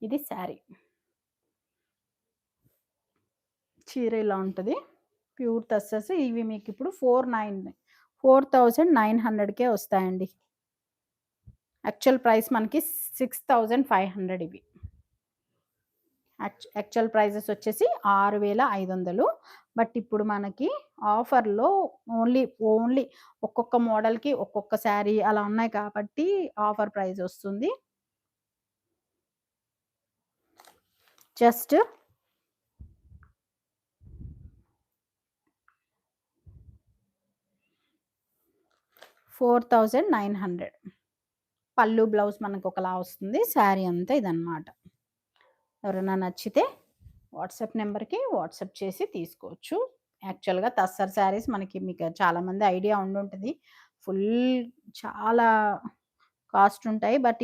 ఇది శారీ. చీర ఇలా ఉంటది. ప్యూర్ టస్సర్స్ ఇవి మీకిప్పుడు 4900కే వస్తాయండి. యాక్చువల్ ప్రైస్ మనకి 6500 ఇవి. యాక్చువల్ ప్రైజెస్ వచ్చేసి 6500. బట్ ఇప్పుడు మనకి ఆఫర్‌లో ఓన్లీ ఒక్కొక్క మోడల్‌కి ఒక్కొక్క శారీ అలా ఉన్నాయి కాబట్టి ఆఫర్ ప్రైస్ వస్తుంది. జస్ట్ 4900. పళ్ళు, బ్లౌజ్ మనకొకలా వస్తుంది. శారీ అంతా ఇదనమాట. ఎవరైనా నచ్చితే వాట్సాప్ నెంబర్‌కి వాట్సాప్ చేసి తీసుకోవచ్చు. యాక్చువల్‌గా టస్సర్ శారీస్ మీకు చాలామంది ఐడియా ఉండుంటది. ఫుల్ చాలా కాస్ట్ ఉంటాయి. బట్